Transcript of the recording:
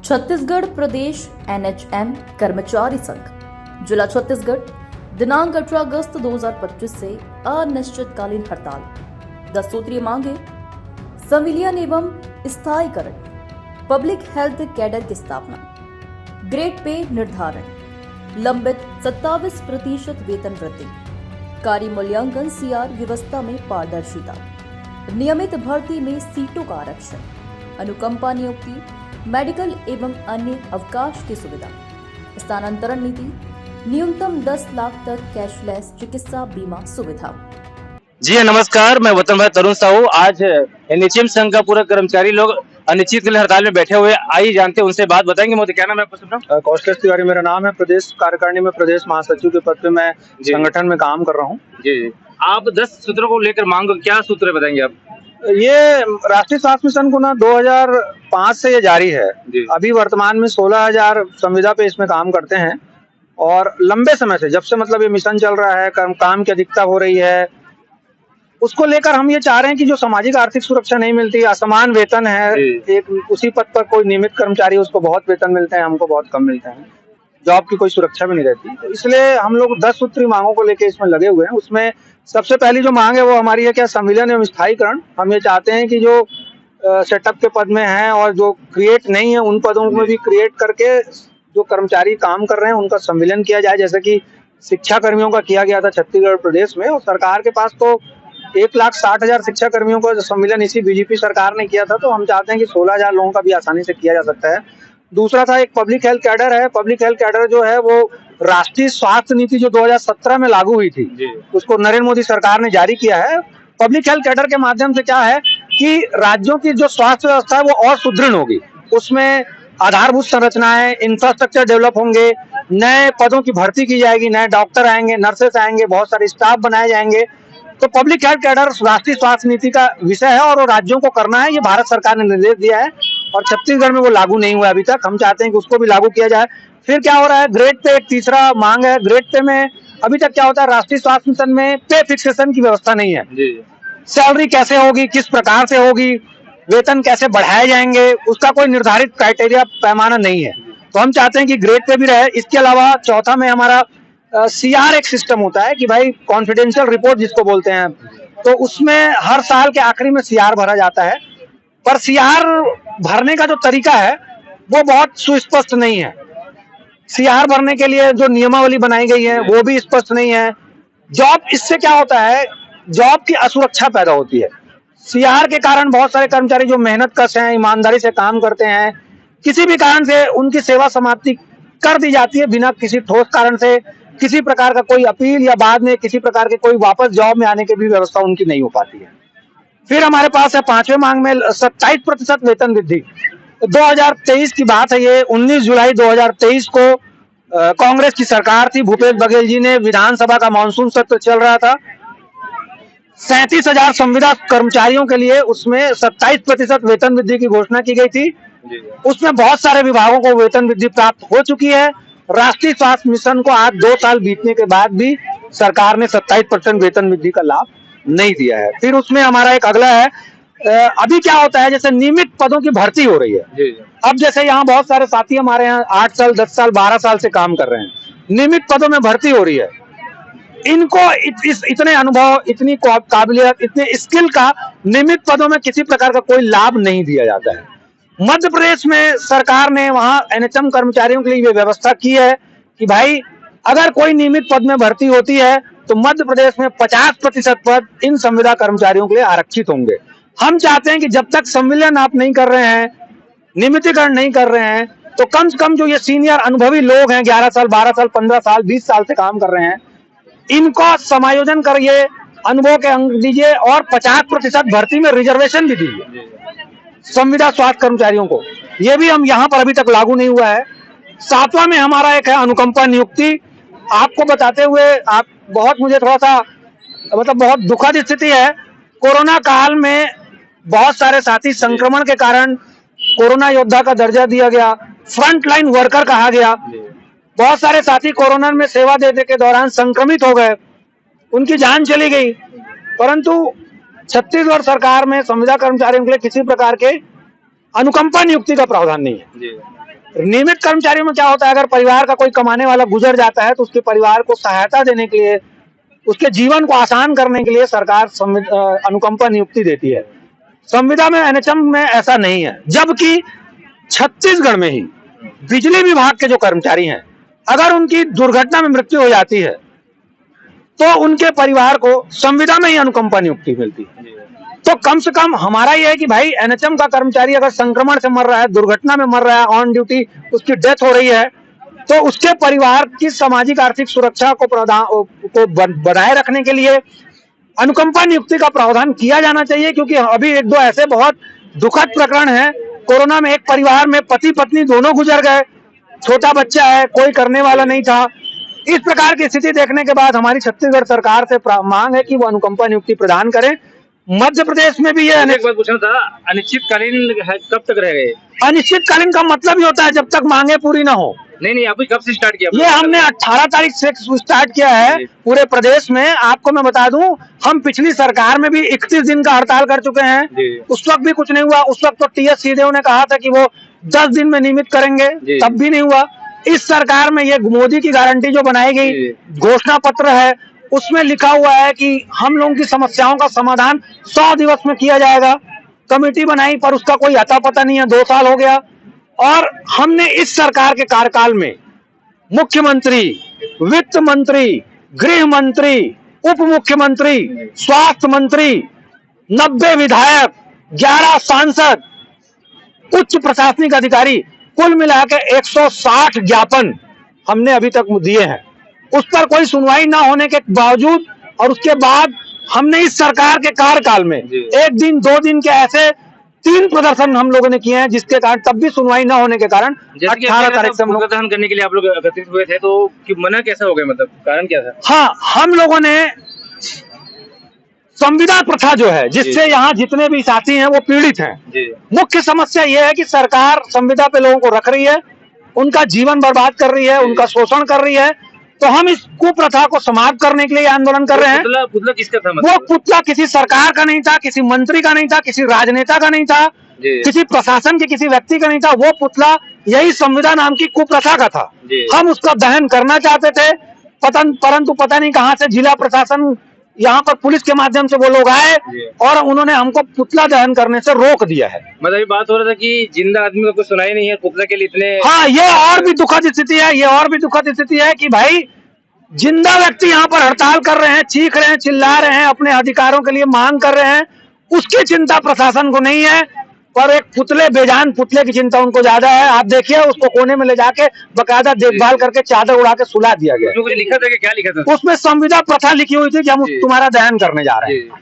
छत्तीसगढ़ प्रदेश NHM कर्मचारी संघ जिला छत्तीसगढ़ दिनांक 18 अगस्त 2025 से अनिश्चितकालीन हड़ताल। 10 सूत्रीय मांगे, संविलियन एवं स्थायीकरण, पब्लिक हेल्थ कैडर की स्थापना, ग्रेड पे निर्धारण, लंबित 27% वेतन वृद्धि, कार्य मूल्यांकन सीआर व्यवस्था में पारदर्शिता, नियमित भर्ती में सीटों का आरक्षण, अनुकंपा नियुक्ति, मेडिकल एवं अन्य अवकाश की सुविधा, स्थानांतरण नीति, न्यूनतम 10 लाख तक कैशलेस चिकित्सा बीमा सुविधा। जी नमस्कार, मैं वतन भाई तरुण साहू। आज एनएचएम संघ का पूरा कर्मचारी लोग अनिश्चितकालीन हड़ताल में बैठे हुए। आइए जानते हैं उनसे बात बताएंगे। मोदी, क्या नाम है आपका? कौशलेश तिवारी मेरा नाम है। प्रदेश कार्यकारिणी में प्रदेश महासचिव के पद पे मैं संगठन में काम कर रहा हूँ। जी, आप 10 सूत्रों को लेकर मांग, क्या सूत्र बताएंगे आप? ये राष्ट्रीय स्वास्थ्य मिशन को ना 2005 से ये जारी है। अभी वर्तमान में 16,000 संविदा पे इसमें काम करते हैं और लंबे समय से, जब से मतलब ये मिशन चल रहा है, काम की अधिकता हो रही है, उसको लेकर हम ये चाह रहे हैं कि जो सामाजिक आर्थिक सुरक्षा नहीं मिलती, असमान वेतन है, एक उसी पद पर कोई नियमित कर्मचारी उसको बहुत वेतन मिलते हैं, हमको बहुत कम मिलते हैं, जॉब की कोई सुरक्षा भी नहीं रहती। तो इसलिए हम लोग 10 सूत्री मांगों को लेकर इसमें लगे हुए हैं। उसमें सबसे पहली जो मांग है वो हमारी है क्या, संविलियन एवं स्थायीकरण। हम ये चाहते हैं कि जो सेटअप के पद में हैं और जो क्रिएट नहीं है, उन पदों में भी क्रिएट करके जो कर्मचारी काम कर रहे हैं उनका संविलियन किया जाए, जैसे कि शिक्षा कर्मियों का किया गया था छत्तीसगढ़ प्रदेश में। और सरकार के पास तो 1,60,000 शिक्षा कर्मियों का संविलियन इसी बीजेपी सरकार ने किया था, तो हम चाहते हैं कि 16,000 लोगों का भी आसानी से किया जा सकता है। दूसरा था एक पब्लिक हेल्थ कैडर है। पब्लिक हेल्थ कैडर जो है वो राष्ट्रीय स्वास्थ्य नीति जो 2017 में लागू हुई थी, उसको नरेंद्र मोदी सरकार ने जारी किया है। पब्लिक हेल्थ कैडर के माध्यम से क्या है कि राज्यों की जो स्वास्थ्य व्यवस्था है वो और सुदृढ़ होगी। उसमें आधारभूत संरचनाएं, इंफ्रास्ट्रक्चर डेवलप होंगे, नए पदों की भर्ती की जाएगी, नए डॉक्टर आएंगे, नर्सेस आएंगे, बहुत सारे स्टाफ बनाए जाएंगे। तो पब्लिक हेल्थ कैडर राष्ट्रीय स्वास्थ्य नीति का विषय है और वो राज्यों को करना है। ये भारत सरकार ने निर्देश दिया है और छत्तीसगढ़ में वो लागू नहीं हुआ अभी तक। हम चाहते हैं कि उसको भी लागू किया जाए। फिर क्या हो रहा है, ग्रेड पे एक तीसरा मांग है। ग्रेड पे में अभी तक क्या होता है, राष्ट्रीय स्वास्थ्य मिशन में पे फिक्सेशन की व्यवस्था नहीं है। सैलरी कैसे होगी, किस प्रकार से होगी, वेतन कैसे बढ़ाए जाएंगे, उसका कोई निर्धारित क्राइटेरिया, पैमाना नहीं है। तो हम चाहते हैं कि ग्रेड पे भी रहे। इसके अलावा चौथा में हमारा सीआर एक सिस्टम होता है कि भाई कॉन्फिडेंशियल रिपोर्ट जिसको बोलते हैं, तो उसमें हर साल के आखिरी में सीआर भरा जाता है, पर सीआर भरने का जो तरीका है वो बहुत सुस्पष्ट नहीं है। सीआर भरने के लिए जो नियमावली बनाई गई है वो भी स्पष्ट नहीं है। जॉब, इससे क्या होता है, जॉब की असुरक्षा पैदा होती है। सीआर के कारण बहुत सारे कर्मचारी जो मेहनत कश हैं, ईमानदारी से काम करते हैं, किसी भी कारण से उनकी सेवा समाप्ति कर दी जाती है बिना किसी ठोस कारण से, किसी प्रकार का कोई अपील या बाद में किसी प्रकार के कोई वापस जॉब में आने की भी व्यवस्था उनकी नहीं हो पाती है। फिर हमारे पास है 5वें मांग में 27% वेतन वृद्धि। 2023 की बात है ये। 19 जुलाई 2023 को कांग्रेस की सरकार थी, भूपेश बघेल जी ने, विधानसभा का मानसून सत्र चल रहा था। 37,000 संविदा कर्मचारियों के लिए उसमें 27% वेतन वृद्धि की घोषणा की गई थी। उसमें बहुत सारे विभागों को वेतन वृद्धि प्राप्त हो चुकी है। राष्ट्रीय स्वास्थ्य मिशन को आज 2 साल बीतने के बाद भी सरकार ने 27% वेतन वृद्धि का लाभ नहीं दिया है। फिर उसमें हमारा एक अगला है, अभी क्या होता है, जैसे नियमित पदों की भर्ती हो रही है। अब जैसे यहाँ बहुत सारे साथी हमारे यहाँ 8 साल, 10 साल, 12 साल से काम कर रहे हैं, नियमित पदों में भर्ती हो रही है। इनको इतने अनुभव, इतनी काबिलियत, इतने स्किल का नियमित पदों में किसी प्रकार का कोई लाभ नहीं दिया जाता है। मध्य प्रदेश में सरकार ने वहां एनएचएम कर्मचारियों के लिए ये व्यवस्था की है कि भाई अगर कोई नियमित पद में भर्ती होती है तो मध्य प्रदेश में 50% पद इन संविदा कर्मचारियों के लिए आरक्षित होंगे। हम चाहते हैं कि जब तक संविलियन आप नहीं कर रहे हैं, नियमितीकरण नहीं कर रहे हैं, तो कम से कम जो ये सीनियर अनुभवी लोग हैं, 11 साल, 12 साल, 15 साल, 20 साल से काम कर रहे हैं, इनको समायोजन करिए, अनुभव के अंक दीजिए और 50% भर्ती में रिजर्वेशन भी दीजिए संविदा स्वास्थ्य कर्मचारियों को। ये भी हम यहाँ पर अभी तक लागू नहीं हुआ है। 7वां में हमारा एक है अनुकंपा नियुक्ति। आपको बताते हुए मुझे थोड़ा सा मतलब बहुत दुखद स्थिति है। कोरोना काल में बहुत सारे साथी संक्रमण के कारण कोरोना योद्धा का दर्जा दिया गया, फ्रंट लाइन वर्कर कहा गया। बहुत सारे साथी कोरोना में सेवा देने के दौरान संक्रमित हो गए, उनकी जान चली गई, परंतु छत्तीसगढ़ सरकार में संविदा कर्मचारियों के लिए किसी प्रकार के अनुकंपा नियुक्ति का प्रावधान नहीं है। नियमित कर्मचारियों में क्या होता है, अगर परिवार का कोई कमाने वाला गुजर जाता है तो उसके परिवार को सहायता देने के लिए, उसके जीवन को आसान करने के लिए सरकार अनुकंपा नियुक्ति देती है। संविदा में, एनएचएम में ऐसा नहीं है। जबकि छत्तीसगढ़ में ही बिजली विभाग के जो कर्मचारी हैं, अगर उनकी दुर्घटना में मृत्यु हो जाती है तो उनके परिवार को संविदा में ही अनुकंपा नियुक्ति मिलती है। तो कम से कम हमारा यह है कि भाई एनएचएम का कर्मचारी अगर संक्रमण से मर रहा है, दुर्घटना में मर रहा है, ऑन ड्यूटी उसकी डेथ हो रही है, तो उसके परिवार की सामाजिक आर्थिक सुरक्षा को बनाए रखने के लिए अनुकंपा नियुक्ति का प्रावधान किया जाना चाहिए। क्योंकि अभी एक दो ऐसे बहुत दुखद प्रकरण हैं। कोरोना में एक परिवार में पति पत्नी दोनों गुजर गए, छोटा बच्चा है, कोई करने वाला नहीं था। इस प्रकार की स्थिति देखने के बाद हमारी छत्तीसगढ़ सरकार से मांग है कि वो अनुकंपा नियुक्ति प्रदान करें। मध्य प्रदेश में भी ये एक बात पूछना था, अनिश्चितकालीन कब तक रहेगा? अनिश्चितकालीन का मतलब ही होता है जब तक मांगे पूरी ना हो। नहीं, अभी कब से स्टार्ट किया? ये हमने 18 तारीख से स्टार्ट किया है पूरे प्रदेश में। आपको मैं बता दूं, हम पिछली सरकार में भी 31 दिन का हड़ताल कर चुके हैं, उस वक्त भी कुछ नहीं हुआ। उस वक्त तो टीएस सिंहदेव ने कहा था कि वो 10 दिन में नियमित करेंगे, तब भी नहीं हुआ। इस सरकार में ये मोदी की गारंटी जो बनाई गई घोषणा पत्र है, उसमें लिखा हुआ है कि हम लोगों की समस्याओं का समाधान 100 दिवस में किया जाएगा। कमेटी बनाई पर उसका कोई अता पता नहीं है, 2 साल हो गया। और हमने इस सरकार के कार्यकाल में मुख्यमंत्री, वित्त मंत्री, गृह मंत्री, उप मुख्यमंत्री, स्वास्थ्य मंत्री, 90 विधायक, 11 सांसद, उच्च प्रशासनिक अधिकारी, कुल मिलाकर 160 ज्ञापन हमने अभी तक दिए हैं। उस पर कोई सुनवाई ना होने के बावजूद और उसके बाद हमने इस सरकार के कार्यकाल में 1 दिन 2 दिन के ऐसे 3 प्रदर्शन हम लोगों ने किए हैं, जिसके कारण तब भी सुनवाई न होने के कारण 18 तारीख से हम लोग प्रदर्शन करने के लिए आप लोग एकत्रित हुए थे, तो मना कैसा हो गया, मतलब कारण क्या था? हाँ, हम लोगों ने संविदा प्रथा जो है, जिससे यहाँ जितने भी साथी हैं वो पीड़ित हैं। मुख्य समस्या ये है कि सरकार संविदा पे लोगों को रख रही है, उनका जीवन बर्बाद कर रही है, उनका शोषण कर रही है। तो हम इस कुप्रथा को समाप्त करने के लिए आंदोलन कर रहे हैं। पुतला किसका था? वो पुतला किसी सरकार का नहीं था, किसी मंत्री का नहीं था, किसी राजनेता का नहीं था, किसी प्रशासन के किसी व्यक्ति का नहीं था। वो पुतला यही संविदा नाम की कुप्रथा का था। हम उसका दहन करना चाहते थे, परंतु पता नहीं कहां से जिला प्रशासन, यहाँ पर पुलिस के माध्यम से वो लोग आए और उन्होंने हमको पुतला दहन करने से रोक दिया है। मतलब ये बात हो रहा था कि जिंदा आदमी का कुछ सुनाई नहीं है, पुतला के लिए इतने। हाँ, ये और भी दुखद स्थिति है। ये और भी दुखद स्थिति है कि भाई जिंदा व्यक्ति यहाँ पर हड़ताल कर रहे हैं, चीख रहे हैं, चिल्ला रहे हैं, अपने अधिकारों के लिए मांग कर रहे हैं, उसकी चिंता प्रशासन को नहीं है। पर एक पुतले, बेजान पुतले की चिंता उनको ज्यादा है। आप देखिए, उसको कोने में ले जाके बकायदा देखभाल करके चादर उड़ा के सुला दिया गया। लिखा था कि क्या लिखा था? उसमें संविदा प्रथा लिखी हुई थी कि हम तुम्हारा दहन करने जा रहे हैं।